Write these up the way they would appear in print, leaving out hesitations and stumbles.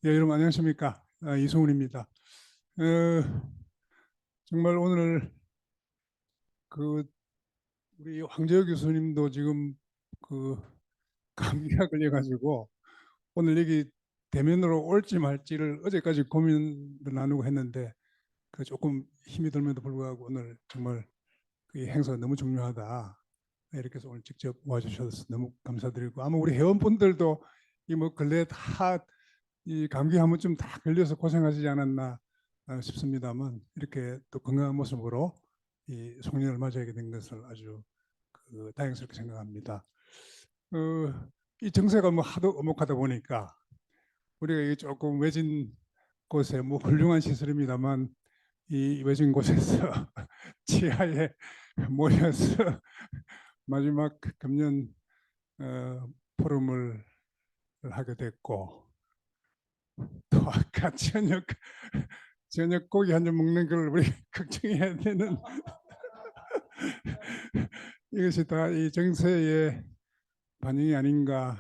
예, 여러분 안녕하십니까? 이승훈입니다. 정말 오늘 그 우리 황재혁 교수님도 지금 그 감기가 걸려가지고 오늘 여기 대면으로 올지 말지를 어제까지 고민을 나누고 했는데 그 조금 힘이 들면도 불구하고 오늘 정말 이 행사가 너무 중요하다. 이렇게 해서 오늘 직접 와주셔서 너무 감사드리고 아마 우리 회원분들도 이 뭐 근래 다 이 감기 한 번쯤 다 걸려서 고생하시지 않았나 싶습니다만 이렇게 또 건강한 모습으로 이 송년을 맞이하게 된 것을 아주 다행스럽게 생각합니다. 이 정세가 뭐 하도 엄혹하다 보니까 우리가 이게 조금 외진 곳에 뭐 훌륭한 시설입니다만 이 외진 곳에서 지하에 모여서 마지막 금년 포럼을 하게 됐고 또 아까 저녁 고기 한 점 먹는 걸 우리 걱정해야 되는 이것이 다 이 정세의 반영이 아닌가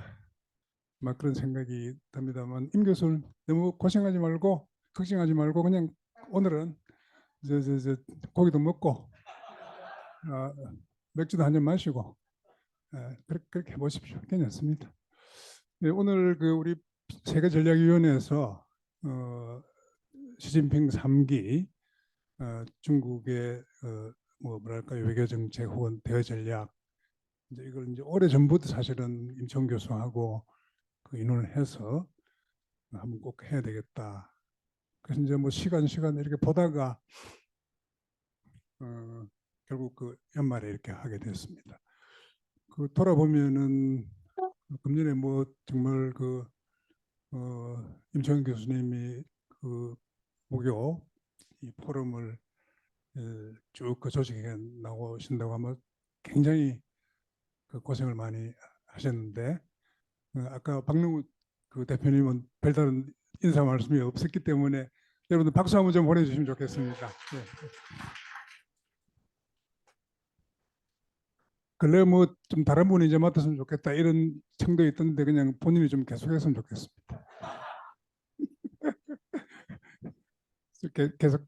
막 그런 생각이 듭니다만 임 교수는 너무 고생하지 말고 걱정하지 말고 그냥 오늘은 저 고기도 먹고 맥주도 한 잔 마시고 그렇게 해보십시오. 괜찮습니다. 네, 오늘 그 우리 세계전략위원회에서 시진핑 3기 중국의 뭐 뭐랄까요 외교 정책 혹은 대외 전략 이제 이걸 이제 오래 전부터 사실은 임청 교수하고 그 의논을 해서 한번 꼭 해야 되겠다. 그래서 이제 뭐 시간 이렇게 보다가 결국 그 연말에 이렇게 하게 됐습니다. 그 돌아보면은 금년에 뭐 정말 그 임청 교수님이 그 목요 이 포럼을 쭉 그 조직에 나오신다고 하면 굉장히 그 고생을 많이 하셨는데 아까 박능우 그 대표님은 별다른 인사 말씀이 없었기 때문에 여러분들 박수 한번 좀 보내주시면 좋겠습니다. 네. 근래 뭐 좀 다른 분이 이제 맡았으면 좋겠다 이런 청도 있던데 그냥 본인이 좀 계속했으면 좋겠습니다.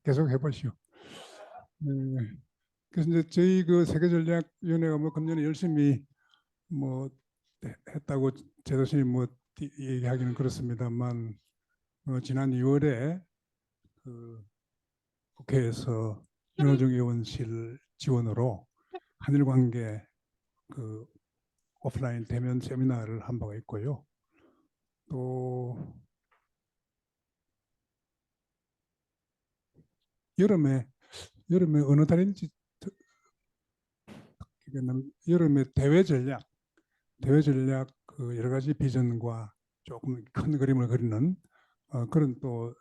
계속 해보시오. 네. 그래서 이제 저희 그 세계전략위원회가 뭐 금년에 열심히 뭐 했다고 제 자신이 뭐 얘기하기는 그렇습니다만 지난 2월에 그 국회에서 윤호중 의원실 지원으로 한일 관계 그 오프라인 대면 세미나를 한 바가 있고요. 또 여름에 어느 달인지 여름에 대외 전략 그 여러 가지 비전과 조금 큰 그림을 그리는 그런 또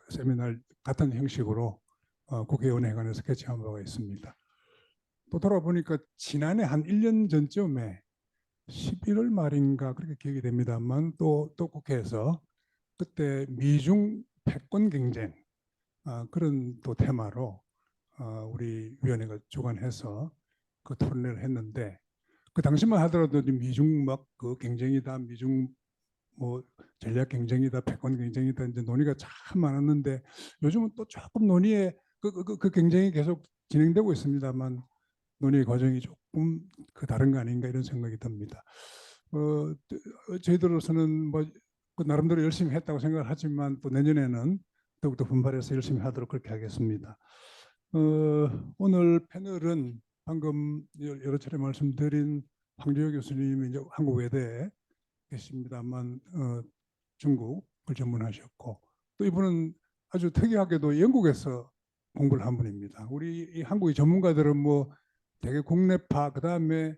세미나 같은 형식으로 국회의원회관에서 개최한 바가 있습니다. 또 돌아보니까 지난해 한 1년 전쯤에 11월 말인가 그렇게 기억이 됩니다만 또 국회에서 그때 미중 패권 경쟁 그런 또 테마로 우리 위원회가 주관해서 그 토론회를 했는데 그 당시만 하더라도 미중 막 그 경쟁이다 미중 뭐 전략 경쟁이다 패권 경쟁이다 이제 논의가 참 많았는데 요즘은 또 조금 논의에 그 경쟁이 계속 진행되고 있습니다만 논의 과정이 조금 그 다른 거 아닌가 이런 생각이 듭니다. 저희들로서는 뭐그 나름대로 열심히 했다고 생각을 하지만 또 내년에는 더욱더 분발해서 열심히 하도록 그렇게 하겠습니다. 오늘 패널은 방금 여러 차례 말씀드린 황재혁 교수님이 이제 한국 외대에 계십니다만 중국을 전문하셨고 또 이분은 아주 특이하게도 영국에서 공부를 한 분입니다. 우리 이 한국의 전문가들은 뭐 되게 국내파 그다음에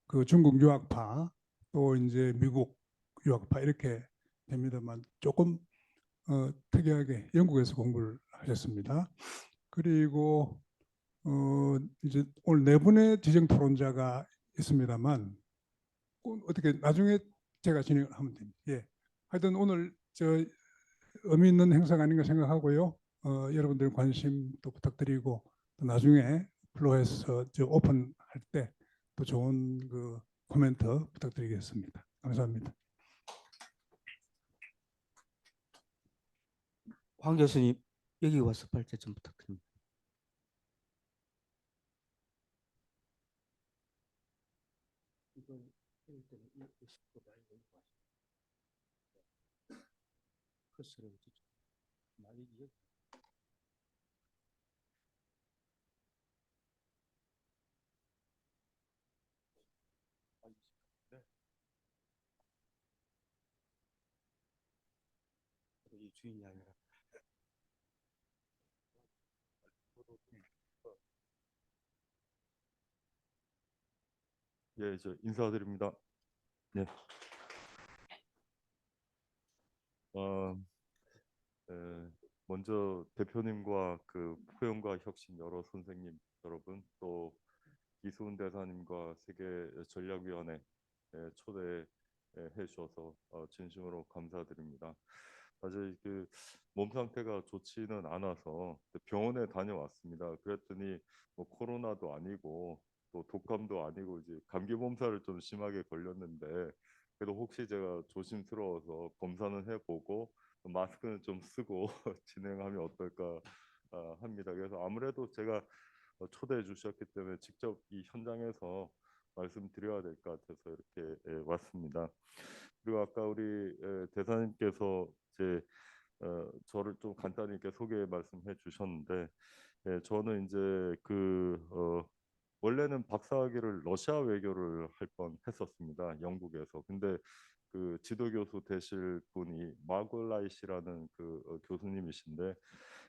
그 중국 유학파 또 이제 미국 유학파 이렇게 됩니다만 조금 특이하게 영국에서 공부를 하셨습니다. 그리고 이제 오늘 네 분의 지정 토론자가 있습니다만 어떻게 나중에 제가 진행을 하면 됩니다. 예. 하여튼 오늘 저 의미 있는 행사가 아닌가 생각하고요. 여러분들 관심 또 부탁드리고 또 나중에 플로에서 저 오픈할 때 또 좋은 그 코멘트 부탁드리겠습니다. 감사합니다. 황 교수님, 여기 와서 발제 좀 부탁드립니다. 이건 때릴 때는 이 식구가 이거 크로스를 많이 이어. 네, 이 주인이 아니라. 예, 저 인사드립니다. 네, 어, 에, 먼저 대표님과 그 포용과 혁신 여러 선생님 여러분, 또 이수훈 대사님과 세계 전략위원회 초대해 주셔서 진심으로 감사드립니다. 사실 그 몸 상태가 좋지는 않아서 병원에 다녀왔습니다. 그랬더니 뭐 코로나도 아니고 또 독감도 아니고 이제 감기 몸살을 좀 심하게 걸렸는데, 그래도 혹시 제가 조심스러워서 검사는 해보고 마스크는 좀 쓰고 진행하면 어떨까 합니다. 그래서 아무래도 제가 초대해 주셨기 때문에 직접 이 현장에서 말씀드려야 될 것 같아서 이렇게 왔습니다. 그리고 아까 우리 대사님께서 이제 저를 좀 간단히 이렇게 소개 말씀해 주셨는데, 저는 이제 원래는 박사학위를 러시아 외교를 할 뻔 했었습니다. 영국에서. 근데 그 지도 교수 되실 분이 마골라이시라는 교수님이신데,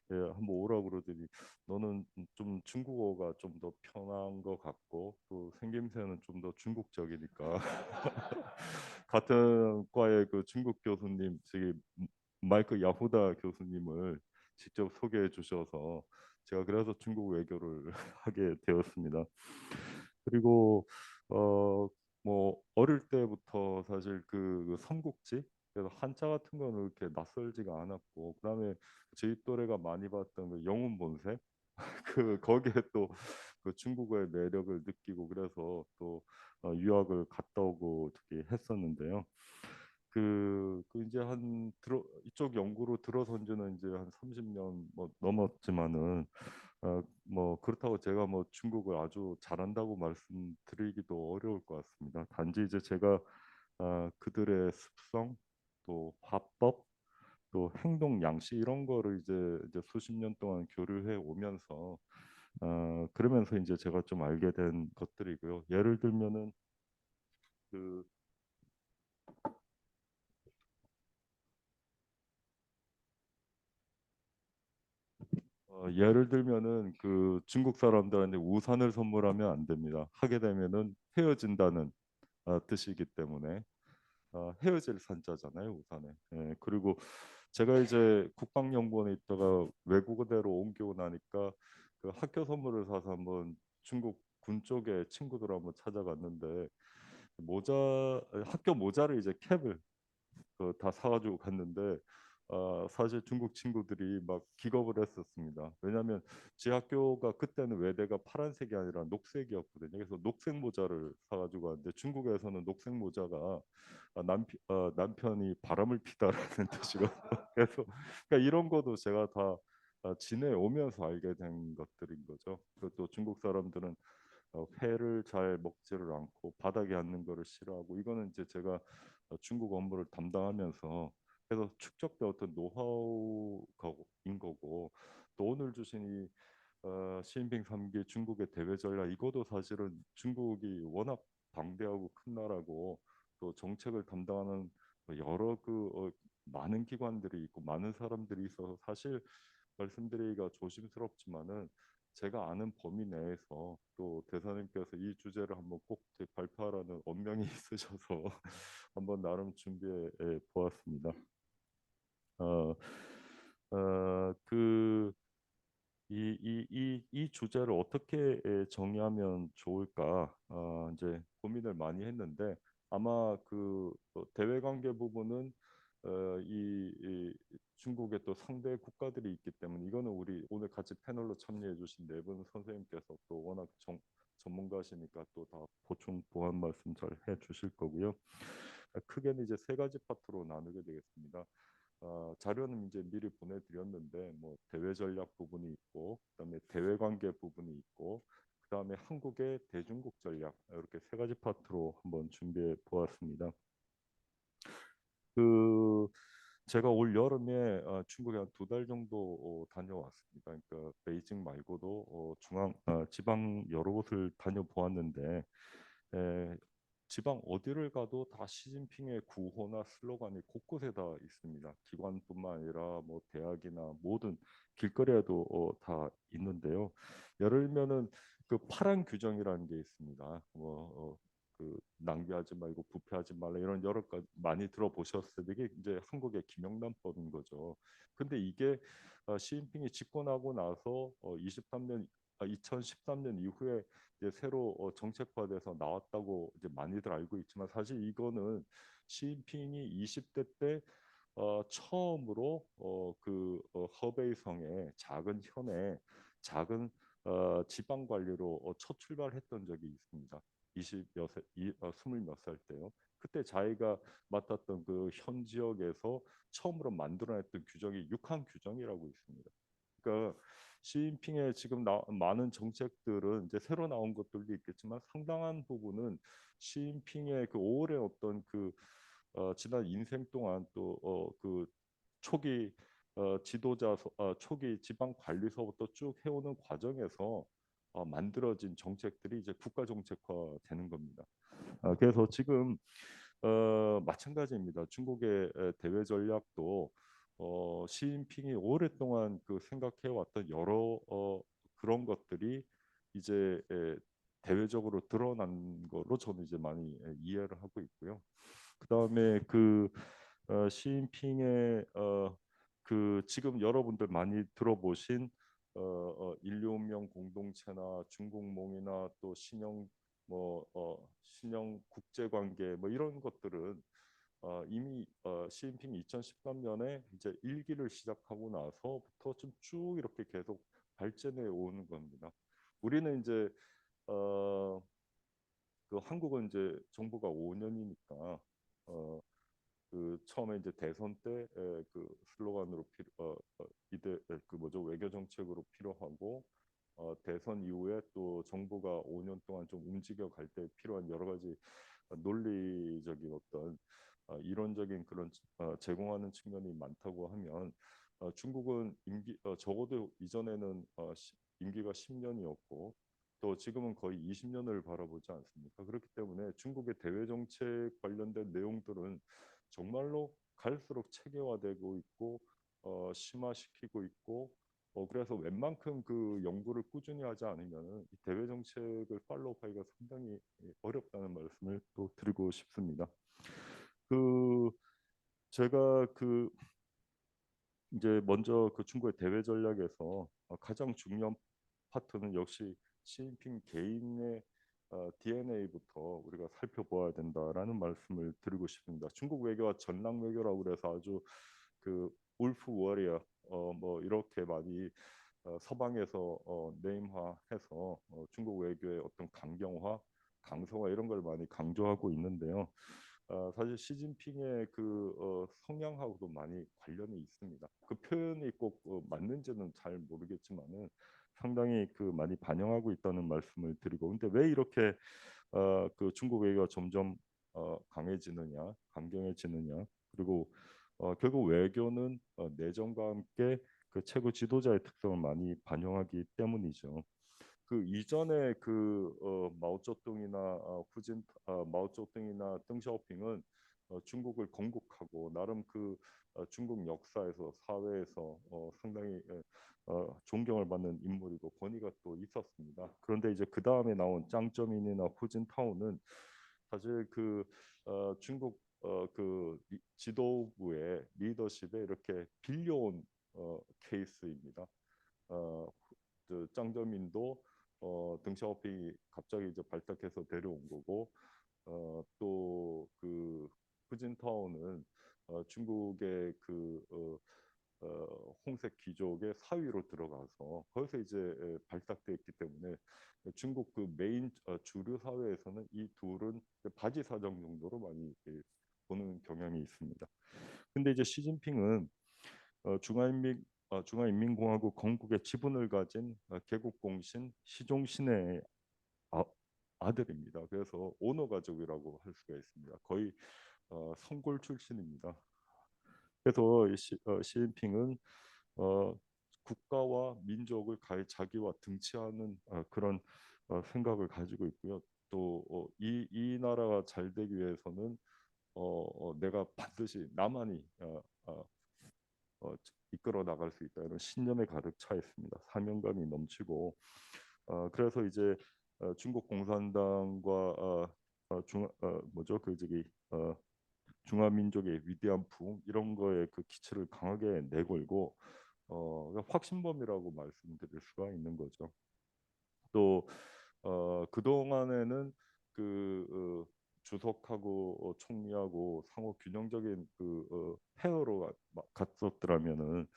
한번 오라고 그러더니 너는 좀 중국어가 좀 더 편한 것 같고 또 생김새는 좀 더 중국적이니까 같은 과의 그 중국 교수님 저기 마이크 야후다 교수님을 직접 소개해 주셔서 제가 그래서 중국 외교를 하게 되었습니다. 그리고 어 뭐 어릴 때부터 사실 그 삼국지, 그래서 한자 같은 거는 그렇게 낯설지가 않았고, 그다음에 저희 또래가 많이 봤던 그 영웅 본색 그 거기에 또 그 중국어의 매력을 느끼고, 그래서 또 유학을 갔다 오고 특히 했었는데요. 그 이제 한 들어 이쪽 연구로 들어선 지는 이제 한 30년 뭐 넘었지만은 뭐 그렇다고 제가 뭐 중국을 아주 잘한다고 말씀드리기도 어려울 것 같습니다. 단지 이제 제가 그들의 습성, 또 화법, 또 행동 양식 이런 거를 이제 수십 년 동안 교류해 오면서 그러면서 이제 제가 좀 알게 된 것들이고요. 예를 들면은 그 예를 들면은 그 중국 사람들한테 우산을 선물하면 안 됩니다. 하게 되면은 헤어진다는 뜻이기 때문에 헤어질 산자잖아요, 우산에. 예, 그리고 제가 이제 국방연구원에 있다가 외국어대로 옮겨고 나니까 그 학교 선물을 사서 한번 중국 군 쪽에 친구들 한번 찾아갔는데 모자 학교 모자를 이제 캡을 다 사가지고 갔는데 사실 중국 친구들이 막 기겁을 했었습니다. 왜냐하면 제 학교가 그때는 외대가 파란색이 아니라 녹색이었거든요. 그래서 녹색 모자를 사가지고 왔는데 중국에서는 녹색 모자가 남편이 바람을 피다라는 뜻이거든요. 그래서 그러니까 이런 것도 제가 다 지내오면서 알게 된 것들인 거죠. 그것도 중국 사람들은 회를 잘 먹지를 않고 바닥에 앉는 거를 싫어하고, 이거는 이제 제가 중국 업무를 담당하면서 그래서 축적된 어떤 노하우인 거고, 또 오늘 주신 이 시진핑 3기 중국의 대외 전략, 이것도 사실은 중국이 워낙 방대하고 큰 나라고 또 정책을 담당하는 여러 많은 기관들이 있고 많은 사람들이 있어서 사실 말씀드리기가 조심스럽지만은 제가 아는 범위 내에서 또 대사님께서 이 주제를 한번 꼭 발표하라는 엄명이 있으셔서 한번 나름 준비해 보았습니다. 어, 그 이 주제를 어떻게 정의하면 좋을까 이제 고민을 많이 했는데, 아마 대외 관계 부분은 이 중국의 또 상대 국가들이 있기 때문에 이거는 우리 오늘 같이 패널로 참여해 주신 네 분 선생님께서 또 워낙 전문가시니까 또 다 보충 보완 말씀 잘 해 주실 거고요. 크게는 이제 세 가지 파트로 나누게 되겠습니다. 자료는 이제 미리 보내드렸는데 뭐 대외 전략 부분이 있고 그다음에 대외 관계 부분이 있고 그다음에 한국의 대중국 전략 이렇게 세 가지 파트로 한번 준비해 보았습니다. 그 제가 올 여름에 중국에 한 2달 정도 다녀왔습니다. 그러니까 베이징 말고도 지방 여러 곳을 다녀보았는데 지방 어디를 가도 다 시진핑의 구호나 슬로건이 곳곳에 다 있습니다. 기관뿐만 아니라 뭐 대학이나 모든 길거리에도 다 있는데요. 예를 들면은 그 파란 규정이라는 게 있습니다. 그 낭비하지 말고 부패하지 말라 이런 여러 가지 많이 들어보셨을 때 이게 이제 한국의 김영란법인 거죠. 근데 이게 시진핑이 집권하고 나서 2013년 이후에 이제 새로 정책화돼서 나왔다고 이제 많이들 알고 있지만 사실 이거는 시진핑이 20대 때 처음으로 허베이성의 작은 현에 작은 지방 관리로 첫 출발했던 적이 있습니다. 20 몇 살 때요. 그때 자기가 맡았던 그 현 지역에서 처음으로 만들어냈던 규정이 육항 규정이라고 있습니다. 그러니까 시진핑의 지금 많은 정책들은 이제 새로 나온 것들도 있겠지만 상당한 부분은 시진핑의 그 오랜 어떤 지난 인생 동안 또 그 초기 초기 지방 관리서부터 쭉 해오는 과정에서 만들어진 정책들이 이제 국가 정책화 되는 겁니다. 그래서 지금 마찬가지입니다. 중국의 대외 전략도 시진핑이 오랫동안 생각해왔던 여러 그런 것들이 이제 대외적으로 드러난 거로 저는 이제 많이 이해를 하고 있고요. 그다음에 시진핑의 지금 여러분들 많이 들어보신 인류운명 공동체나 중국몽이나 또 신형 국제관계 뭐 이런 것들은 이미 시진핑이 2013년에 이제 일기를 시작하고 나서부터 좀 쭉 이렇게 계속 발전해 오는 겁니다. 우리는 이제 한국은 이제 정부가 5년이니까 처음에 이제 대선 때 슬로건으로 이대 뭐죠 외교 정책으로 필요하고 대선 이후에 또 정부가 5년 동안 좀 움직여 갈 때 필요한 여러 가지 논리적인 어떤 이론적인 그런 제공하는 측면이 많다고 하면 중국은 적어도 이전에는 임기가 10년이었고 또 지금은 거의 20년을 바라보지 않습니까? 그렇기 때문에 중국의 대외 정책 관련된 내용들은 정말로 갈수록 체계화되고 있고 심화시키고 있고 그래서 웬만큼 연구를 꾸준히 하지 않으면 이 대외 정책을 팔로우하기가 상당히 어렵다는 말씀을 또 드리고 싶습니다. 그 제가 이제 먼저 중국의 대외 전략에서 가장 중요한 파트는 역시 시진핑 개인의 DNA부터 우리가 살펴보아야 된다라는 말씀을 드리고 싶습니다. 중국 외교와 전랑 외교라고 그래서 아주 울프 워리어 뭐 이렇게 많이 서방에서 네임화해서 중국 외교의 어떤 강경화, 강성화 이런 걸 많이 강조하고 있는데요. 사실 시진핑의 성향하고도 많이 관련이 있습니다. 그 표현이 꼭 맞는지는 잘 모르겠지만은 상당히 많이 반영하고 있다는 말씀을 드리고 근데 왜 이렇게 중국 외교가 점점 강해지느냐, 강경해지느냐 그리고 결국 외교는 내정과 함께 최고 지도자의 특성을 많이 반영하기 때문이죠. 이전에 마오쩌둥이나 마오쩌둥이나 덩샤오핑은 중국을 건국하고 나름 중국 역사에서 사회에서 상당히 존경을 받는 인물이고 권위가 또 있었습니다. 그런데 이제 그 다음에 나온 짱쩌민이나 후진타오는 사실 중국 지도부의 리더십에 이렇게 빌려온 케이스입니다. 짱저민도 덩샤오핑이 갑자기 이제 발탁해서 데려온 거고 또 후진타오는 중국의 홍색 귀족의 사위로 들어가서 거기서 이제 발탁됐기 때문에 중국 메인 주류 사회에서는 이 둘은 바지 사정 정도로 많이 보는 경향이 있습니다. 근데 이제 시진핑은 중화인민공화국 건국의 지분을 가진 개국공신 시종신의 아, 아들입니다. 그래서 오너 가족이라고 할 수가 있습니다. 거의 성골 출신입니다. 그래서 시진핑은 어, 국가와 민족을 자기와 등치하는 그런 생각을 가지고 있고요. 또 이 나라가 잘 되기 위해서는 내가 반드시 나만이 어, 이끌어 나갈 수 있다 이런 신념에 가득 차 있습니다. 사명감이 넘치고 그래서 이제 중국 공산당과 뭐죠 그 저기 중화민족의 위대한 부흥 이런 거에 그 기치를 강하게 내걸고 그러니까 확신범이라고 말씀드릴 수가 있는 거죠. 또 그동안에는 주석하고 총리하고 상호 균형적인 페어로 갔었더라면은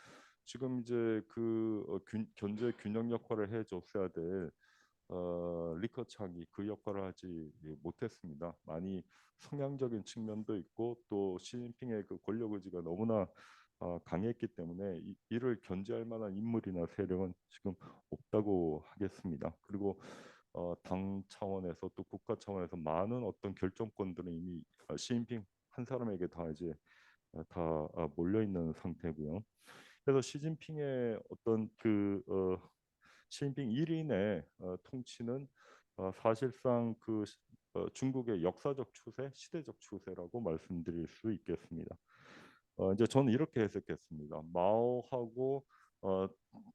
지금 이제 견제 균형 역할을 해줬어야 될 리커창이 그 역할을 하지 못했습니다. 많이 성향적인 측면도 있고 또 시진핑의 그 권력 의지가 너무나 강했기 때문에 이를 견제할 만한 인물이나 세력은 지금 없다고 하겠습니다. 그리고 당 차원에서 또 국가 차원에서 많은 어떤 결정권들은 이미 시진핑 한 사람에게 다 이제 다 몰려 있는 상태고요. 그래서 시진핑의 어떤 시진핑 1인의 통치는 사실상 중국의 역사적 추세, 시대적 추세라고 말씀드릴 수 있겠습니다. 이제 저는 이렇게 해석했습니다. 마오하고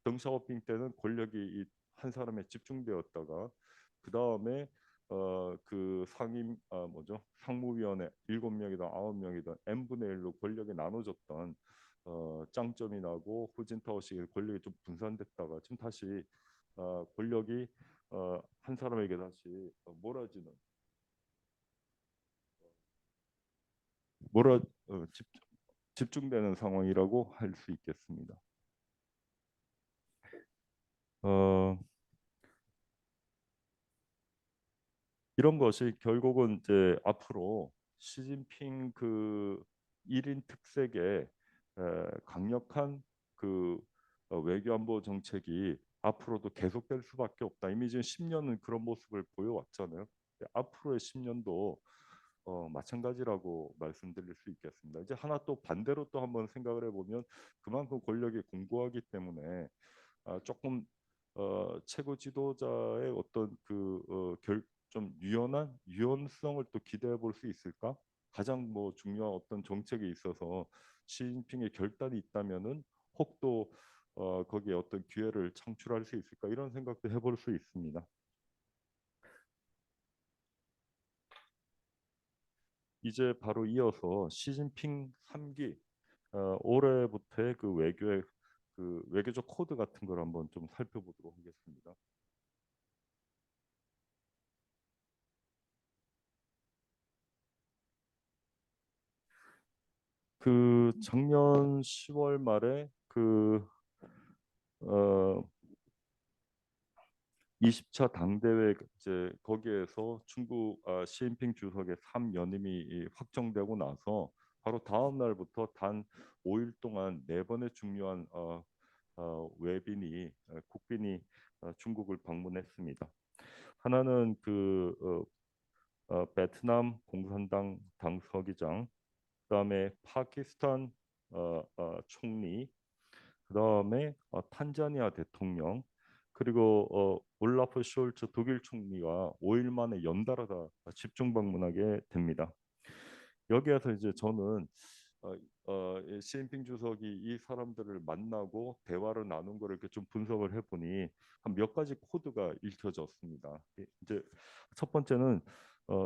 덩샤오핑 때는 권력이 한 사람에 집중되었다가 그 다음에 그 상임 뭐죠 상무위원회 7명이든 9명이든 n분의 1로 권력이 나눠졌던 짱점이 나고 후진타오식의 권력이 좀 분산됐다가 지금 다시 권력이 한 사람에게 다시 몰아지는 몰아 어, 집, 집중되는 상황이라고 할 수 있겠습니다. 어, 이런 것이 결국은 이제 앞으로 시진핑 1인 특색의 강력한 외교안보 정책이 앞으로도 계속될 수밖에 없다. 이미 지금 10년은 그런 모습을 보여왔잖아요. 앞으로의 10년도 마찬가지라고 말씀드릴 수 있겠습니다. 이제 하나 또 반대로 또 한번 생각을 해보면 그만큼 권력이 공고하기 때문에 조금 최고 지도자의 어떤 좀 유연성을 또 기대해 볼 수 있을까? 가장 뭐 중요한 어떤 정책에 있어서 시진핑의 결단이 있다면은 혹도 거기에 어떤 기회를 창출할 수 있을까? 이런 생각도 해볼 수 있습니다. 이제 바로 이어서 시진핑 3기 올해부터의 외교적 코드 같은 걸 한번 좀 살펴보도록 하겠습니다. 작년 10월 말에 어, 20차 당대회 이제 거기에서 중국 시진핑 주석의 3연임이 확정되고 나서 바로 다음 날부터 단 5일 동안 4번의 중요한 국빈이 중국을 방문했습니다. 하나는 베트남 공산당 당서기장, 그다음에 파키스탄 총리, 그다음에 탄자니아 대통령, 그리고 올라프 숄츠 독일 총리가 5일 만에 연달아 다 집중 방문하게 됩니다. 여기에서 이제 저는 시진핑 주석이 이 사람들을 만나고 대화를 나눈 거를 이렇게 좀 분석을 해보니 한 몇 가지 코드가 읽혀졌습니다. 이제 첫 번째는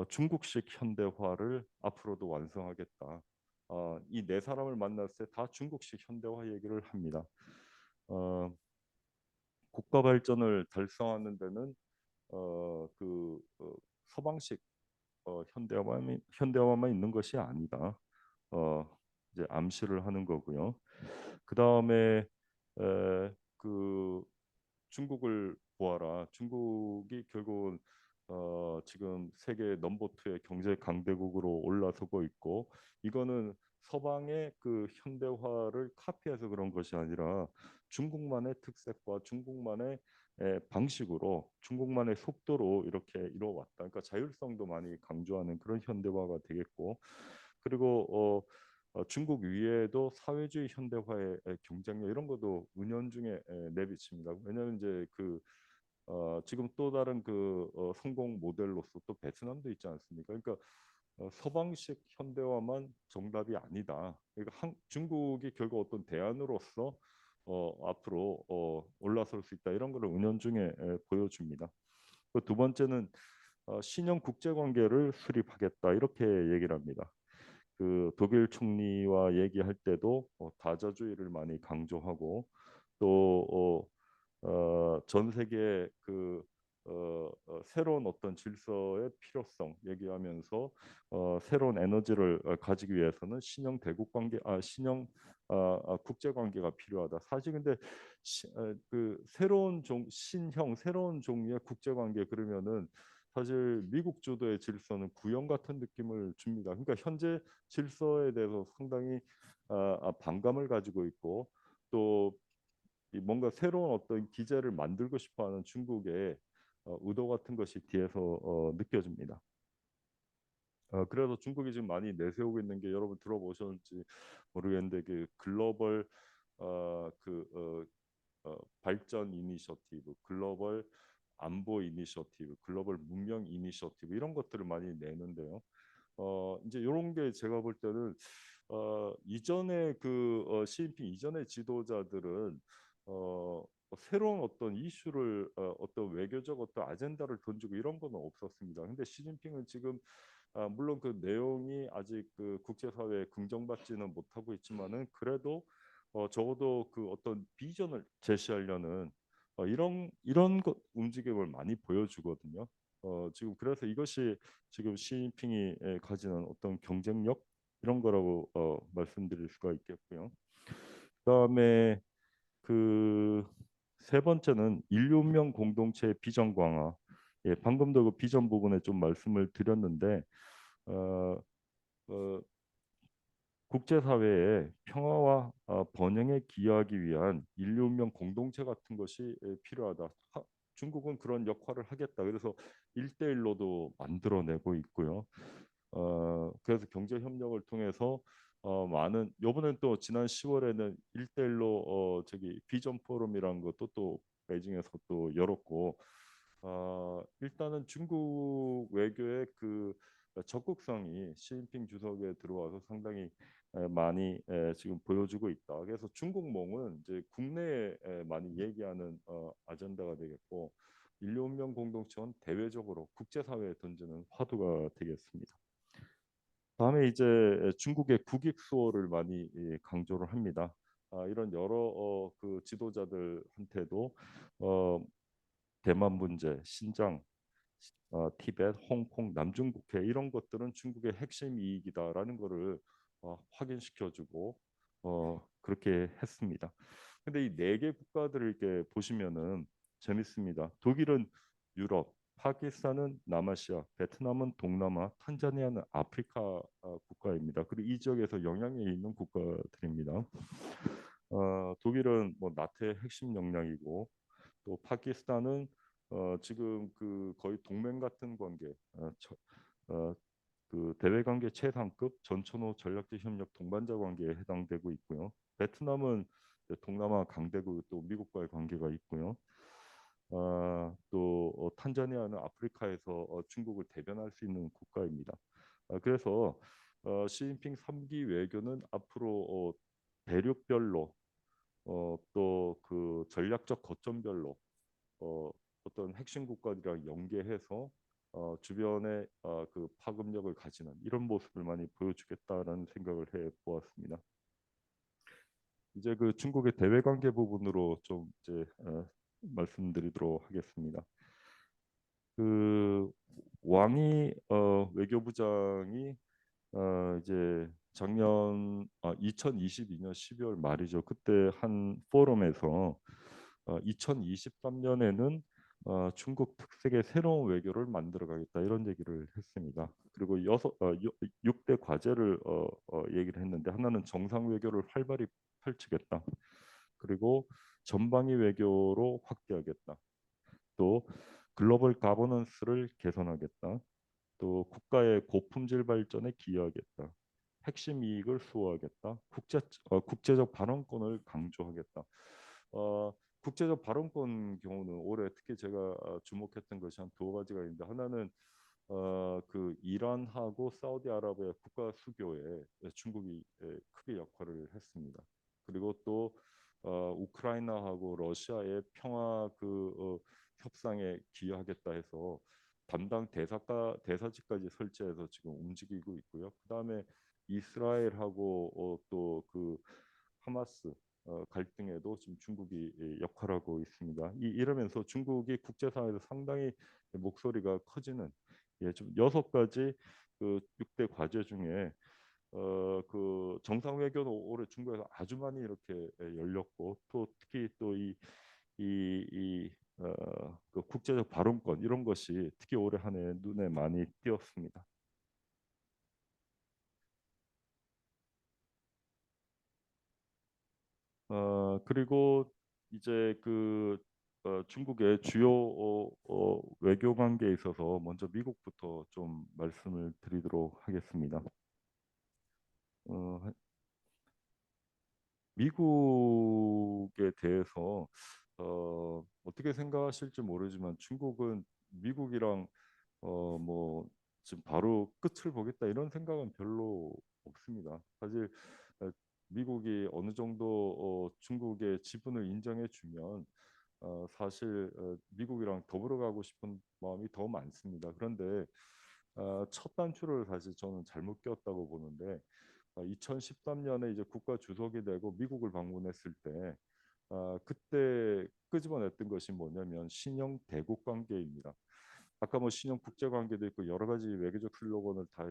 중국식 현대화를 앞으로도 완성하겠다. 이 네 사람을 만났을 때 다 중국식 현대화 얘기를 합니다. 국가 발전을 달성하는 데는 서방식 현대화만 있는 것이 아니다. 이제 암시를 하는 거고요. 그 다음에 그 중국을 보아라. 중국이 결국은 지금 세계 넘버 투의 경제 강대국으로 올라서고 있고, 이거는 서방의 그 현대화를 카피해서 그런 것이 아니라 중국만의 특색과 중국만의 방식으로, 중국만의 속도로 이렇게 이루어왔다. 그러니까 자율성도 많이 강조하는 그런 현대화가 되겠고, 그리고 중국 위에도 사회주의 현대화의 경쟁력 이런 것도 은연중에 내비칩니다. 왜냐하면 이제 지금 또 다른 성공 모델로서 또 베트남도 있지 않습니까? 그러니까 서방식 현대화만 정답이 아니다. 그러니까 중국이 결국 어떤 대안으로서 앞으로 올라설 수 있다. 이런 거를 은연중에 보여줍니다. 두 번째는 신형 국제 관계를 수립하겠다. 이렇게 얘기를 합니다. 독일 총리와 얘기할 때도 다자주의를 많이 강조하고, 또 전 세계 새로운 어떤 질서의 필요성 얘기하면서 새로운 에너지를 가지기 위해서는 신형 대국 관계, 신형 국제 관계가 필요하다. 사실 근데 새로운 신형 새로운 종류의 국제 관계 그러면은 사실 미국 주도의 질서는 구형 같은 느낌을 줍니다. 그러니까 현재 질서에 대해서 상당히 반감을 가지고 있고, 또 뭔가 새로운 어떤 기제를 만들고 싶어하는 중국의 의도 같은 것이 뒤에서 느껴집니다. 그래서 중국이 지금 많이 내세우고 있는 게, 여러분 들어보셨는지 모르겠는데 글로벌 발전 이니셔티브, 글로벌 안보 이니셔티브, 글로벌 문명 이니셔티브 이런 것들을 많이 내는데요. 이제 이런 게 제가 볼 때는 이전에 시진핑 이전의 지도자들은 새로운 어떤 이슈를 어떤 외교적 어떤 아젠다를 던지고 이런 건 없었습니다. 근데 시진핑은 지금 물론 그 내용이 아직 국제사회에 긍정받지는 못하고 있지만은, 그래도 적어도 어떤 비전을 제시하려는 이런 것 움직임을 많이 보여주거든요. 지금 그래서 이것이 지금 시진핑이 가지는 어떤 경쟁력 이런 거라고 말씀드릴 수가 있겠고요. 그다음에 세 번째는 인류 운명 공동체의 비전 강화. 예, 방금도 그 비전 부분에 좀 말씀을 드렸는데, 어, 어, 국제사회의 평화와 번영에 기여하기 위한 인류 운명 공동체 같은 것이 필요하다. 중국은 그런 역할을 하겠다. 그래서 1대1로도 만들어내고 있고요. 그래서 경제 협력을 통해서 많은, 요번엔 또 지난 10월에는 1대1로 저기 비전 포럼이라는 것도 또 베이징에서 또 열었고, 일단은 중국 외교의 적극성이 시진핑 주석에 들어와서 상당히 많이 지금 보여주고 있다. 그래서 중국몽은 이제 국내에 많이 얘기하는 아젠다가 되겠고, 인류 운명 공동체는 대외적으로 국제사회에 던지는 화두가 되겠습니다. 다음에 이제 중국의 국익 수호를 많이 강조를 합니다. 이런 여러 지도자들한테도 대만 문제, 신장, 티벳, 홍콩, 남중국해 이런 것들은 중국의 핵심 이익이다라는 것을 확인시켜주고 그렇게 했습니다. 근데 이 네 개 국가들을 이렇게 보시면은 재밌습니다. 독일은 유럽, 파키스탄은 남아시아, 베트남은 동남아, 탄자니아는 아프리카 국가입니다. 그리고 이 지역에서 영향이 있는 국가들입니다. 독일은 뭐 나토의 핵심 역량이고, 또 파키스탄은 지금 거의 동맹 같은 관계, 어, 대외 관계 최상급 전천후 전략적 협력 동반자 관계에 해당되고 있고요. 베트남은 동남아 강대국, 또 미국과의 관계가 있고요. 또 탄자니아는 아프리카에서 중국을 대변할 수 있는 국가입니다. 그래서 시진핑 3기 외교는 앞으로 대륙별로 또 전략적 거점별로 어떤 핵심 국가들이랑 연계해서 주변에 파급력을 가지는 이런 모습을 많이 보여주겠다라는 생각을 해 보았습니다. 이제 중국의 대외 관계 부분으로 좀 이제 말씀드리도록 하겠습니다. 왕이 외교부장이 이제 작년 2022년 12월 말이죠. 그때 한 포럼에서 2023년에는 중국 특색의 새로운 외교를 만들어가겠다 이런 얘기를 했습니다. 그리고 6대 과제를 얘기를 했는데 하나는 정상 외교를 활발히 펼치겠다. 그리고 전방위 외교로 확대하겠다. 또 글로벌 가버넌스를 개선하겠다. 또 국가의 고품질 발전에 기여하겠다. 핵심 이익을 수호하겠다. 국제적 발언권을 강조하겠다. 국제적 발언권 경우는 올해 특히 제가 주목했던 것이 한 두 가지가 있는데 하나는 그 이란하고 사우디아라비아 국가 수교에 중국이 크게 역할을 했습니다. 그리고 또 우크라이나하고 러시아의 평화 협상에 기여하겠다 해서 담당 대사직까지 설치해서 지금 움직이고 있고요. 그다음에 이스라엘하고 또 그 하마스 갈등에도 지금 중국이 역할하고 있습니다. 이러면서 중국이 국제사회에서 상당히 목소리가 커지는 좀 6가지 그 6대 과제 중에 그 정상 외교는 올해 중국에서 아주 많이 이렇게 열렸고 또 특히 또 그 국제적 발언권 이런 것이 특히 올해 한 해 눈에 많이 띄었습니다. 그리고 이제 중국의 주요 외교 관계에 있어서 먼저 미국부터 좀 말씀을 드리도록 하겠습니다. 어, 미국에 대해서 어떻게 생각하실지 모르지만 중국은 미국이랑 뭐 지금 바로 끝을 보겠다 이런 생각은 별로 없습니다. 사실 어, 미국이 어느 정도 중국의 지분을 인정해 주면 사실 미국이랑 더불어 가고 싶은 마음이 더 많습니다. 그런데 첫 단추를 사실 저는 잘못 꼈다고 보는데 2013년에 이제 국가 주석이 되고 미국을 방문했을 때 그때 끄집어냈던 것이 뭐냐면 신형 대국 관계입니다. 아까 뭐 신형 국제 관계도 있고 여러 가지 외교적 슬로건을 다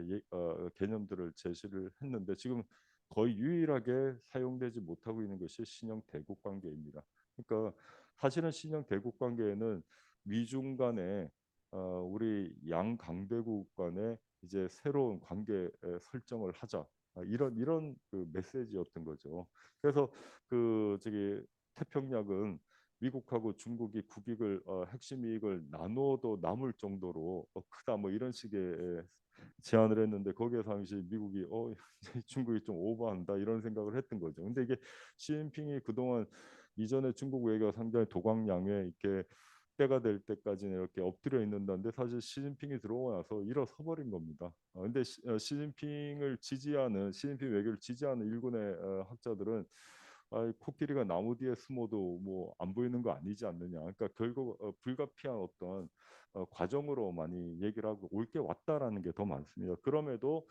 개념들을 제시를 했는데 지금 거의 유일하게 사용되지 못하고 있는 것이 신형 대국 관계입니다. 그러니까 사실은 신형 대국 관계에는 미중 간에 우리 양 강대국 간에 이제 새로운 관계 설정을 하자 이런 그 메시지였던 거죠. 그래서 그 저기 태평양은 미국하고 중국이 국익을 핵심 이익을 나눠도 남을 정도로 크다 뭐 이런 식의 제안을 했는데 거기에 당시 미국이 중국이 좀 오버한다 이런 생각을 했던 거죠. 근데 이게 시진핑이 그동안 이전에 중국 외교가 상당히 도광양에 이렇게 때가 될 때까지는 이렇게 엎드려 있는다는데 사실 시진핑이 들어오고 나서 일어서 버린 겁니다. 근데 시진핑 외교를 지지하는 일군의 학자들은 코끼리가 나무 뒤에 숨어도 뭐 안 보이는 거 아니지 않느냐. 그러니까 결국 불가피한 어떤 과정으로 많이 얘기를 하고 올 게 왔다라는 게 더 많습니다. 그럼에도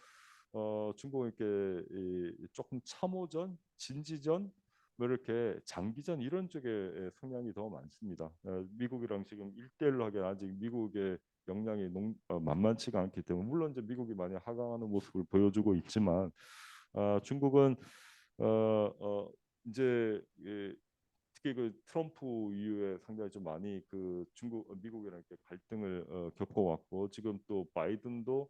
중국은 이렇게 조금 참호전, 진지전, 뭐 이렇게 장기전 이런 쪽에 성향이 더 많습니다. 미국이랑 지금 1대1로 하기엔 아직 미국의 역량이 만만치가 않기 때문에 물론 이제 미국이 많이 하강하는 모습을 보여주고 있지만 중국은 어, 이제 특히 그 트럼프 이후에 상당히 좀 많이 그 미국이랑 이렇게 갈등을 겪어왔고 지금 또 바이든도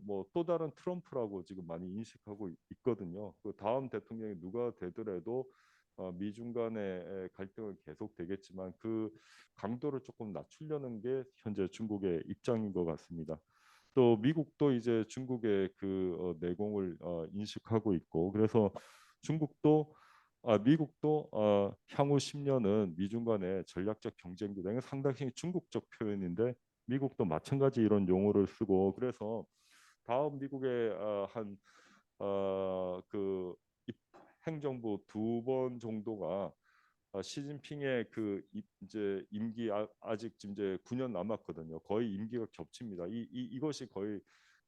뭐 또 다른 트럼프라고 지금 많이 인식하고 있거든요. 그 다음 대통령이 누가 되더라도 미중 간의 갈등은 계속 되겠지만 그 강도를 조금 낮추려는 게 현재 중국의 입장인 것 같습니다. 또 미국도 이제 중국의 내공을 인식하고 있고 그래서 중국도 미국도 향후 10년은 미중 간의 전략적 경쟁 구도는 상당히 중국적 표현인데 미국도 마찬가지 이런 용어를 쓰고 그래서 다음 미국의 한그 행정부 2번 정도가 시진핑의 이제 임기 아직 지금 이제 9년 남았거든요. 거의 임기가 겹칩니다. 이것이 거의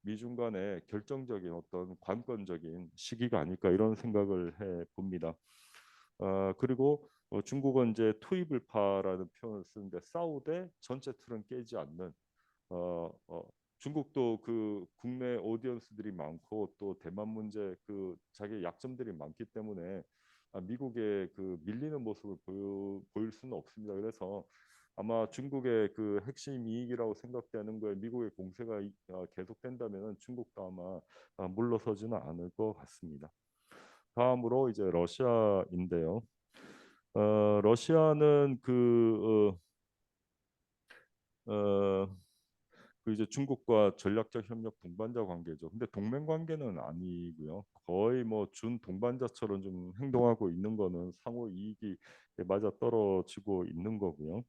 미중 간의 결정적인 어떤 관건적인 시기가 아닐까 이런 생각을 해 봅니다. 그리고 중국은 이제 투입을파라는 표현을 쓰는데 싸우되 전체 틀은 깨지 않는 어, 어, 중국도 그 국내 오디언스들이 많고 또 대만 문제 자기 약점들이 많기 때문에 미국의 그 밀리는 모습을 보일 수는 없습니다. 그래서 아마 중국의 그 핵심 이익이라고 생각되는 거에 미국의 공세가 계속된다면 중국도 아마 물러서지는 않을 것 같습니다. 다음으로 이제 러시아인데요. 러시아는 그 이제 중국과 전략적 협력 동반자 관계죠. 근데 동맹 관계는 아니고요. 거의 뭐 준 동반자처럼 좀 행동하고 있는 거는 상호 이익이 맞아 떨어지고 있는 거고요.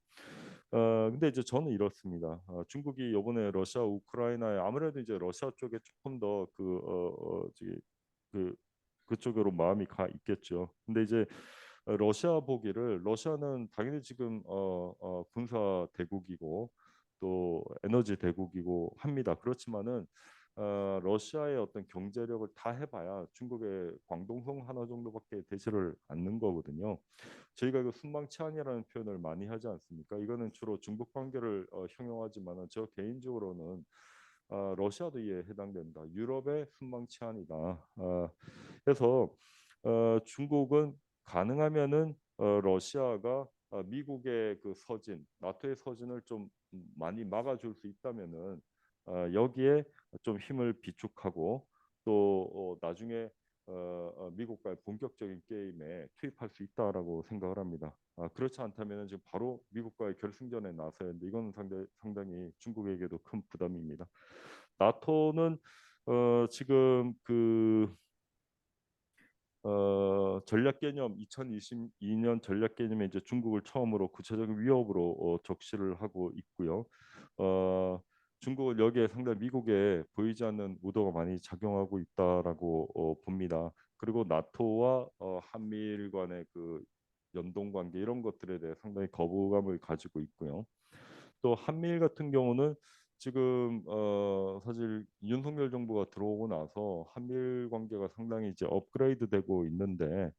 근데 이제 저는 이렇습니다. 중국이 이번에 러시아 우크라이나에 아무래도 이제 러시아 쪽에 조금 더 그 그쪽으로 마음이 가 있겠죠. 근데 이제 러시아 보기를 러시아는 당연히 지금 군사 대국이고 또 에너지 대국이고 합니다. 그렇지만은 러시아의 어떤 경제력을 다 해봐야 중국의 광동성 하나 정도밖에 되지를 않는 거거든요. 저희가 그 순방치안이라는 표현을 많이 하지 않습니까? 이거는 주로 중국 관계를 형용하지만은 저 개인적으로는 러시아도 이에 해당된다. 유럽의 순방치안이다. 그래서 중국은 가능하면은 러시아가 미국의 그 서진, 나토의 서진을 좀 많이 막아줄 수 있다면은 여기에 좀 힘을 비축하고 또 나중에 미국과의 본격적인 게임에 투입할 수 있다라고 생각을 합니다. 그렇지 않다면 지금 바로 미국과의 결승전에 나서야 하는데 이건 상당히 중국에게도 큰 부담입니다. 나토는 지금 전략 개념 2022년 전략 개념에 이제 중국을 처음으로 구체적인 위협으로 적시를 하고 있고요. 중국은 여기에 상당히 미국에 보이지 않는 의도가 많이 작용하고 있다라고 봅니다. 그리고 나토와 한미일 간의 그 연동 관계 이런 것들에 대해 상당히 거부감을 가지고 있고요. 또 한미일 같은 경우는 지금 사실 윤석열 정부가 들어오고 나서 한미일 관계가 상당히 이제 업그레이드 되고 있는데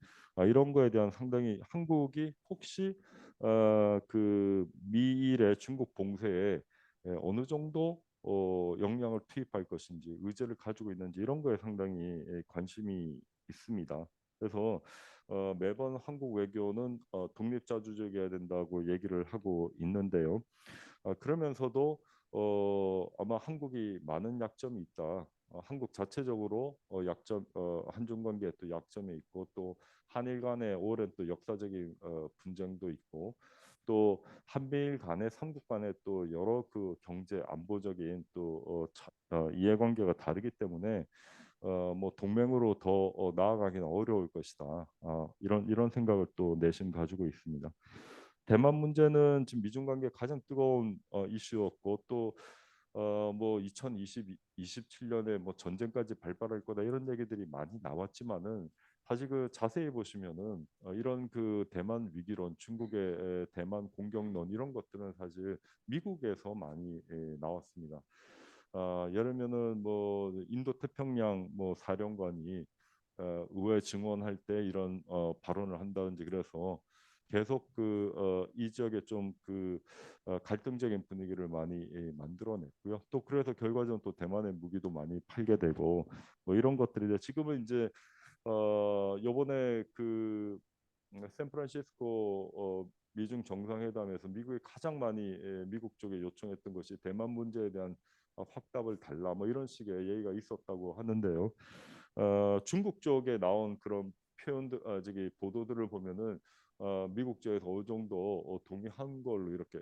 이런 거에 대한 상당히 한국이 혹시 그 미일의 중국 봉쇄에 어느 정도 역량을 투입할 것인지 의지를 가지고 있는지 이런 거에 상당히 관심이 있습니다. 그래서 매번 한국 외교는 독립자주적이어야 된다고 얘기를 하고 있는데요. 그러면서도 아마 한국이 많은 약점이 있다. 한국 자체적으로 한중 관계에 또 약점이 있고 또 한일 간의 오랜 또 역사적인 분쟁도 있고 또 한미일 간의 삼국 간의 또 여러 그 경제 안보적인 또 이해관계가 다르기 때문에 뭐 동맹으로 더 나아가기는 어려울 것이다. 이런 생각을 또 내심 가지고 있습니다. 대만 문제는 지금 미중 관계 가장 뜨거운 이슈였고 또 뭐 2027년에 뭐 전쟁까지 발발할 거다 이런 얘기들이 많이 나왔지만은 사실 그 자세히 보시면은 이런 그 대만 위기론, 중국의 대만 공격론 이런 것들은 사실 미국에서 많이 나왔습니다. 예를 들면은 뭐 인도 태평양 뭐 사령관이 의회 증언할 때 이런 발언을 한다든지 그래서 계속 이 지역에 좀 갈등적인 분위기를 많이 만들어냈고요. 또 그래서 결과적으로 또 대만의 무기도 많이 팔게 되고 뭐 이런 것들이 지금은 이제 요번에 샌프란시스코 미중 정상회담에서 미국이 가장 많이 미국 쪽에 요청했던 것이 대만 문제에 대한 확답을 달라 뭐 이런 식의 얘기가 있었다고 하는데요. 중국 쪽에 나온 그런 표현들 저기 보도들을 보면은 미국 쪽에서 어느 정도 동의한 걸로 이렇게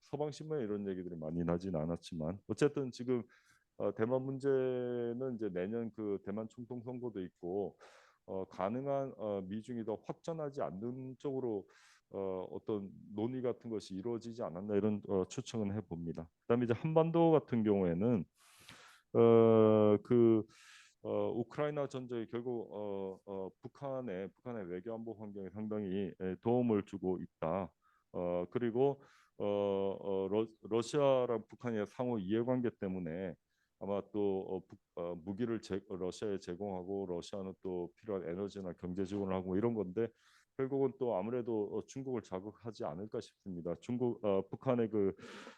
서방 신문에 이런 얘기들이 많이 나진 않았지만 어쨌든 지금 대만 문제는 이제 내년 그 대만 총통 선거도 있고 가능한 미중이 더 확전하지 않는 쪽으로 어떤 논의 같은 것이 이루어지지 않았나 이런 추측은 해봅니다. 그다음에 이제 한반도 같은 경우에는 우크라이나 전쟁이 결국 북한의 외교 안보 환경에 상당히 도움을 주고 있다. 그리고 러시아랑 북한의 상호 이해관계 때문에 아마 또 무기를 러시아에 제공하고 러시아는 또 필요한 에너지나 경제 지원을 하고 이런 건데 결국은 또 아무래도 중국을 자극하지 않을까 싶습니다. 북한의 그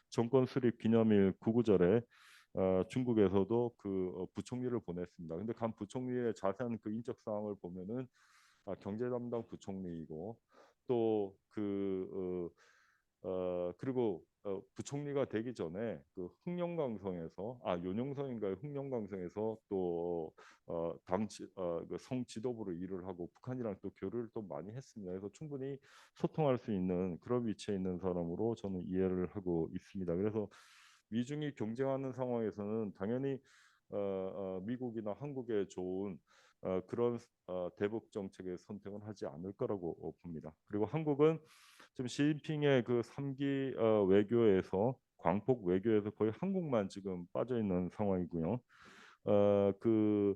정권 수립 기념일 구구절에 중국에서도 부총리를 보냈습니다. 근데 간 부총리의 자세한 그 인적 사항을 보면은 경제 담당 부총리이고 또 그리고 부총리가 되기 전에 그 흑룡강성에서 요룡성인가요? 흑룡강성에서 또 성 지도부로 일을 하고 북한이랑 또 교류를 또 많이 했습니다. 그래서 충분히 소통할 수 있는 그런 위치에 있는 사람으로 저는 이해를 하고 있습니다. 그래서 미중이 경쟁하는 상황에서는 당연히 미국이나 한국에 좋은 그런 대북 정책의 선택은 하지 않을 거라고 봅니다. 그리고 한국은 지금 시진핑의 그 3기 외교에서 광폭 외교에서 거의 한국만 지금 빠져 있는 상황이고요. 어, 그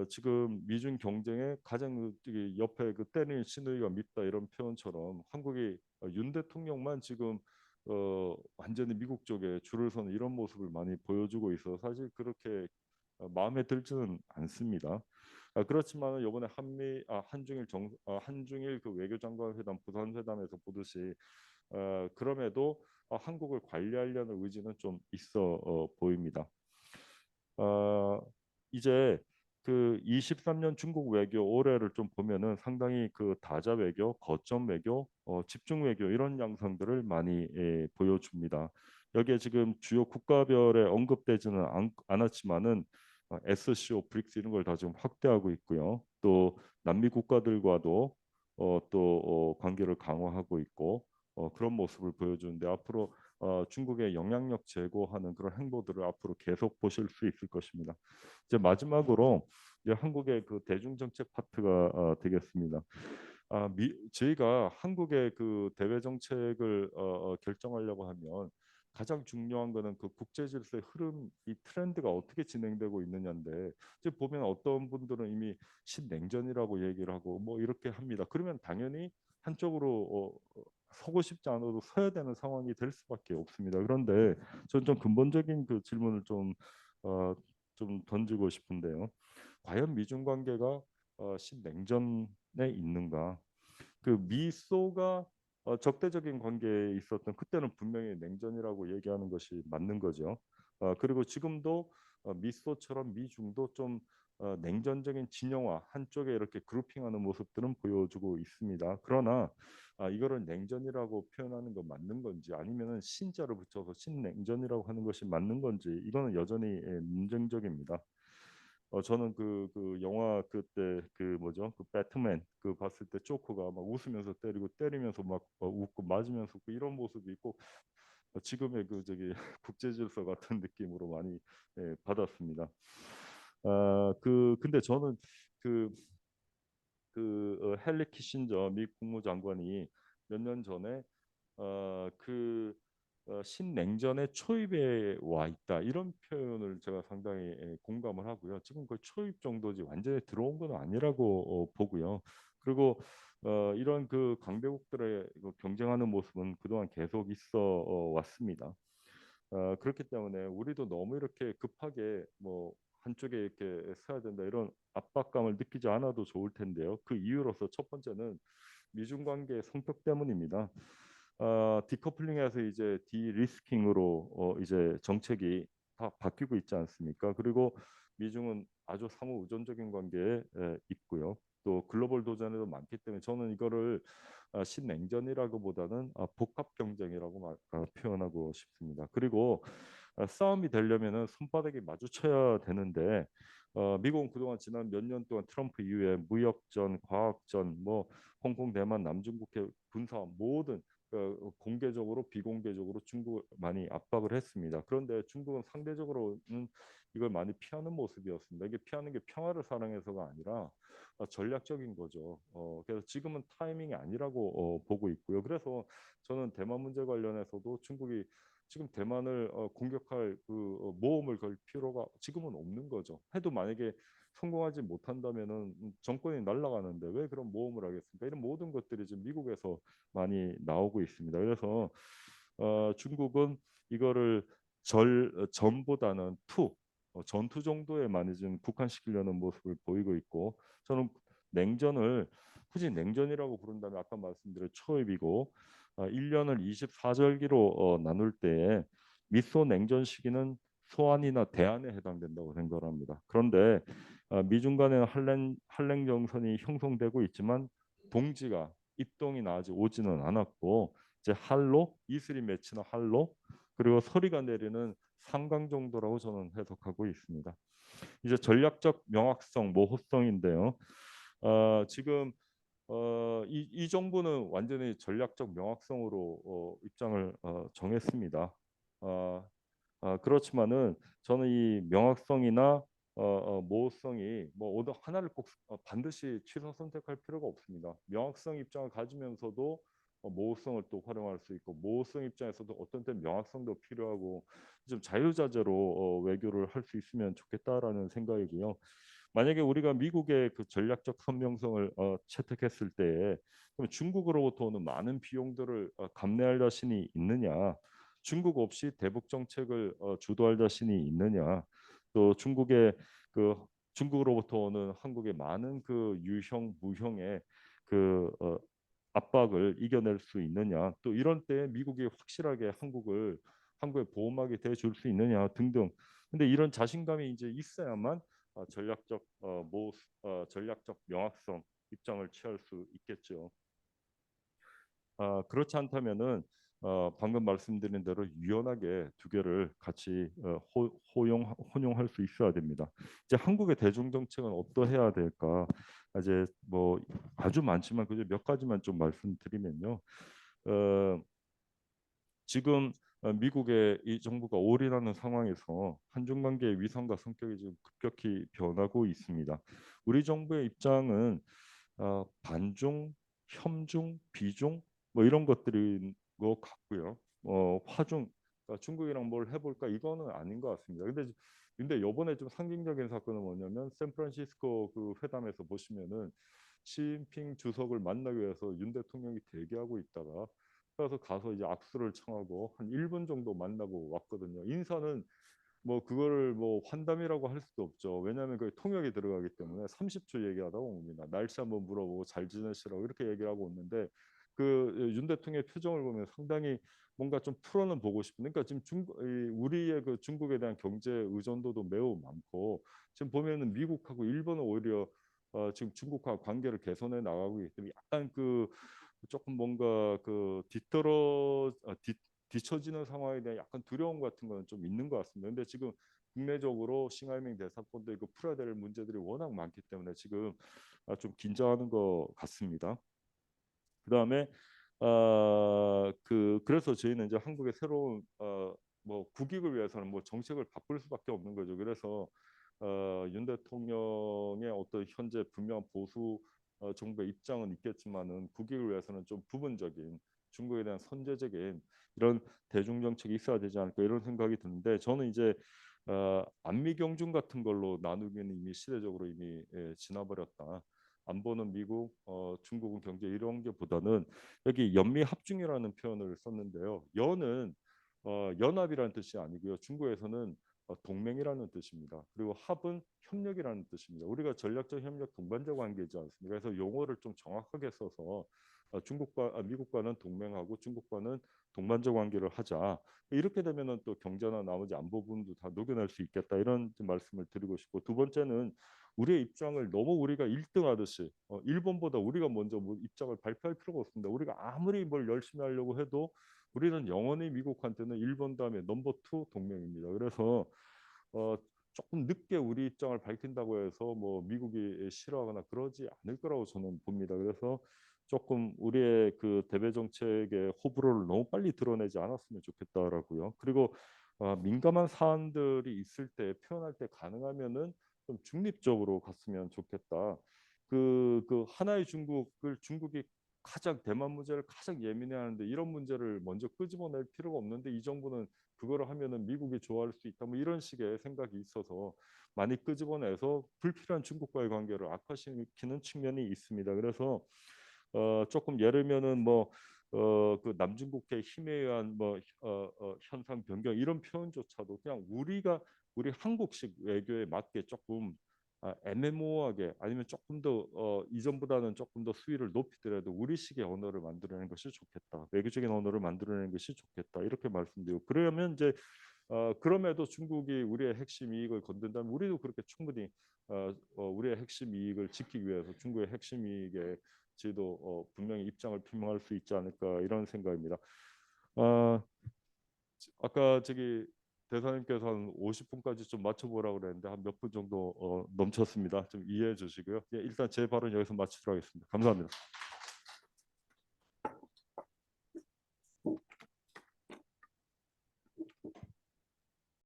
지금 미중 경쟁에 가장 옆에 그 때리는 시누이가 밉다 이런 표현처럼 한국이 윤 대통령만 지금 완전히 미국 쪽에 줄을 서는 이런 모습을 많이 보여주고 있어 사실 그렇게 마음에 들지는 않습니다. 그렇지만 이번에 한중일 그 외교장관 회담 부산 회담에서 보듯이 그럼에도 한국을 관리하려는 의지는 좀 있어 보입니다. 이제 그 23년 중국 외교 올해를 좀 보면은 상당히 그 다자 외교, 거점 외교, 집중 외교 이런 양상들을 많이 보여줍니다. 여기에 지금 주요 국가별에 언급되지는 않았지만은 SCO, 브릭스 이런 걸 다 지금 확대하고 있고요. 또 남미 국가들과도 관계를 강화하고 있고 그런 모습을 보여주는데 앞으로 중국의 영향력 제고하는 그런 행보들을 앞으로 계속 보실 수 있을 것입니다. 이제 마지막으로 이제 한국의 그 대중정책 파트가 되겠습니다. 저희가 한국의 그 대외 정책을 결정하려고 하면 가장 중요한 거는 그 국제 질서의 흐름, 이 트렌드가 어떻게 진행되고 있느냐인데 지금 보면 어떤 분들은 이미 신냉전이라고 얘기를 하고 뭐 이렇게 합니다. 그러면 당연히 한쪽으로 서고 싶지 않아도 서야 되는 상황이 될 수밖에 없습니다. 그런데 저는 좀 근본적인 그 질문을 좀 던지고 싶은데요. 과연 미중 관계가 신냉전에 있는가? 그 미소가 적대적인 관계에 있었던 그때는 분명히 냉전이라고 얘기하는 것이 맞는 거죠. 그리고 지금도 미소처럼 미중도 좀 냉전적인 진영화 한쪽에 이렇게 그룹핑하는 모습들은 보여주고 있습니다. 그러나 이거를 냉전이라고 표현하는 건 맞는 건지 아니면은 신자를 붙여서 신냉전이라고 하는 것이 맞는 건지 이거는 여전히 논쟁적입니다. 저는 그 영화 그때 그 뭐죠 그 배트맨 그 봤을 때 조커가 막 웃으면서 때리고 때리면서 막 웃고 맞으면서 웃고 이런 모습이 있고 지금의 그 저기 국제 질서 같은 느낌으로 많이 받았습니다. 근데 저는 그 헨리 키신저 미 국무장관이 몇 년 전에 신냉전의 초입에 와 있다 이런 표현을 제가 상당히 공감을 하고요. 지금 그 초입 정도지 완전히 들어온 건 아니라고 보고요. 그리고 이런 그 강대국들의 경쟁하는 모습은 그동안 계속 있어 왔습니다. 그렇기 때문에 우리도 너무 이렇게 급하게 뭐 한쪽에 이렇게 서야 된다 이런 압박감을 느끼지 않아도 좋을 텐데요. 그 이유로서 첫 번째는 미중 관계의 성격 때문입니다. 디커플링에서 이제 디리스킹으로 이제 정책이 다 바뀌고 있지 않습니까? 그리고 미중은 아주 상호 의존적인 관계에 있고요. 또 글로벌 도전에도 많기 때문에 저는 이거를 신냉전이라고보다는 복합 경쟁이라고 표현하고 싶습니다. 그리고 싸움이 되려면은 손바닥이 마주쳐야 되는데 미국은 그동안 지난 몇 년 동안 트럼프 이후에 무역전, 과학전, 뭐 홍콩, 대만, 남중국해 군사 모든 공개적으로 비공개적으로 중국을 많이 압박을 했습니다. 그런데 중국은 상대적으로는 이걸 많이 피하는 모습이었습니다. 이게 피하는 게 평화를 사랑해서가 아니라 전략적인 거죠. 그래서 지금은 타이밍이 아니라고 보고 있고요. 그래서 저는 대만 문제 관련해서도 중국이 지금 대만을 공격할 그 모험을 걸 필요가 지금은 없는 거죠. 해도 만약에 성공하지 못한다면은 정권이 날아가는데 왜 그런 모험을 하겠습니까? 이런 모든 것들이 지금 미국에서 많이 나오고 있습니다. 그래서 중국은 이거를 전보다는 전투 정도에 많이 좀 국한시키려는 모습을 보이고 있고 저는 냉전을 굳이 냉전이라고 부른다면 아까 말씀드린 초입이고 1년을 24절기로 나눌 때에 미소 냉전 시기는 소환이나 대안에 해당된다고 생각합니다. 그런데 미중 간의 한랭 정선이 형성되고 있지만 동지가 입동이 아직 오지는 않았고 이제 할로 이슬이 맺히는 할로 그리고 서리가 내리는 상강 정도라고 저는 해석하고 있습니다. 이제 전략적 명확성, 모호성인데요. 지금 이 정부는 완전히 전략적 명확성으로 입장을 정했습니다. 어, 그렇지만은 저는 이 명확성이나 모호성이 뭐 어느 하나를 꼭 반드시 취사 선택할 필요가 없습니다. 명확성 입장을 가지면서도 모호성을 또 활용할 수 있고 모호성 입장에서도 어떤 때 명확성도 필요하고 좀 자유자재로 외교를 할 수 있으면 좋겠다라는 생각이고요. 만약에 우리가 미국의 그 전략적 선명성을 채택했을 때에 그럼 중국으로부터 오는 많은 비용들을 감내할 자신이 있느냐? 중국 없이 대북 정책을 주도할 자신이 있느냐? 또 그 중국으로부터 오는 한국의 많은 그 유형 무형의 그 압박을 이겨낼 수 있느냐? 또 이런 때 미국이 확실하게 한국의 보호막이 돼 줄 수 있느냐 등등. 근데 이런 자신감이 이제 있어야만 전략적 명확성 입장을 취할 수 있겠죠. 그렇지 않다면은 방금 말씀드린 대로 유연하게 두 개를 같이 혼용할 수 있어야 됩니다. 이제 한국의 대중 정책은 어떠해야 될까? 이제 뭐 아주 많지만 그저 몇 가지만 좀 말씀드리면요. 어, 지금 미국의 이 정부가 올인하는 상황에서 한중 관계의 위상과 성격이 지금 급격히 변하고 있습니다. 우리 정부의 입장은 반중, 협중, 비중 뭐 이런 것들인 것 같고요. 화중 중국이랑 뭘 해볼까 이거는 아닌 것 같습니다. 근데 요번에 좀 상징적인 사건은 뭐냐면 샌프란시스코 그 회담에서 보시면은 시진핑 주석을 만나기 위해서 윤 대통령이 대기하고 있다가 그래서 가서 이제 악수를 청하고 한 1분 정도 만나고 왔거든요. 인사는 뭐 그거를 뭐 환담이라고 할 수도 없죠. 왜냐하면 그 통역이 들어가기 때문에 30초 얘기하다 옵니다. 날씨 한번 물어보고 잘 지내시라고 이렇게 얘기를 하고 오는데 그 윤 대통령의 표정을 보면 상당히 뭔가 좀 풀어는 보고 싶은. 그러니까 지금 우리의 그 중국에 대한 경제 의존도도 매우 많고 지금 보면은 미국하고 일본은 오히려 지금 중국과 관계를 개선해 나가고 있기 때문에 약간 그 조금 뭔가 그 뒤처지는 상황에 대한 약간 두려움 같은 거는 좀 있는 것 같습니다. 근데 지금 국내적으로 싱하이밍 대사건도 이거 풀어야 될 문제들이 워낙 많기 때문에 지금 좀 긴장하는 것 같습니다. 그다음에 그래서 저희는 이제 한국의 새로운 뭐 국익을 위해서는 뭐 정책을 바꿀 수밖에 없는 거죠. 그래서 윤 대통령의 어떤 현재 분명한 보수 정부의 입장은 있겠지만은 국익을 위해서는 좀 부분적인 중국에 대한 선제적인 이런 대중 정책이 있어야 되지 않을까 이런 생각이 드는데 저는 이제 안미 경중 같은 걸로 나누기는 이미 시대적으로 이미 지나버렸다. 안보는 미국, 중국은 경제 이런 게보다는 여기 연미 합중이라는 표현을 썼는데요. 연은 연합이라는 뜻이 아니고요. 중국에서는 동맹이라는 뜻입니다. 그리고 합은 협력이라는 뜻입니다. 우리가 전략적 협력 동반자 관계이지 않습니까? 그래서 용어를 좀 정확하게 써서 미국과는 동맹하고 중국과는 동반자 관계를 하자. 이렇게 되면은 또 경제나 나머지 안보 부분도 다 녹여낼 수 있겠다 이런 좀 말씀을 드리고 싶고 두 번째는 우리의 입장을 너무 우리가 1등 하듯이 일본보다 우리가 먼저 뭐 입장을 발표할 필요가 없습니다. 우리가 아무리 뭘 열심히 하려고 해도 우리는 영원히 미국한테는 일본 다음에 넘버 투 동맹입니다. 그래서 어, 조금 늦게 우리 입장을 밝힌다고 해서 뭐 미국이 싫어하거나 그러지 않을 거라고 저는 봅니다. 그래서 조금 우리의 그 대외 정책의 호불호를 너무 빨리 드러내지 않았으면 좋겠다라고요. 그리고 민감한 사안들이 있을 때 표현할 때 가능하면은 좀 중립적으로 갔으면 좋겠다. 그 하나의 중국이 가장 대만 문제를 가장 예민해하는데 이런 문제를 먼저 끄집어낼 필요가 없는데 이 정부는 그거를 하면은 미국이 좋아할 수 있다. 뭐 이런 식의 생각이 있어서 많이 끄집어내서 불필요한 중국과의 관계를 악화시키는 측면이 있습니다. 그래서 조금 예를 들면은 뭐 그 남중국해 힘에 의한 뭐 현상 변경 이런 표현조차도 그냥 우리 한국식 외교에 맞게 조금 애매모호하게 아니면 조금 더 이전보다는 조금 더 수위를 높이더라도 우리식의 언어를 만들어내는 것이 좋겠다. 외교적인 언어를 만들어내는 것이 좋겠다. 이렇게 말씀드리고 그러면 이제 그럼에도 중국이 우리의 핵심 이익을 건든다면 우리도 그렇게 충분히 우리의 핵심 이익을 지키기 위해서 중국의 핵심 이익에 저희도 분명히 입장을 표명할 수 있지 않을까 이런 생각입니다. 아까 대사님께서 한 50분까지 좀 맞춰보라고 그랬는데 한 몇 분 정도 넘쳤습니다. 좀 이해해 주시고요. 예, 일단 제 발언 여기서 마치도록 하겠습니다. 감사합니다.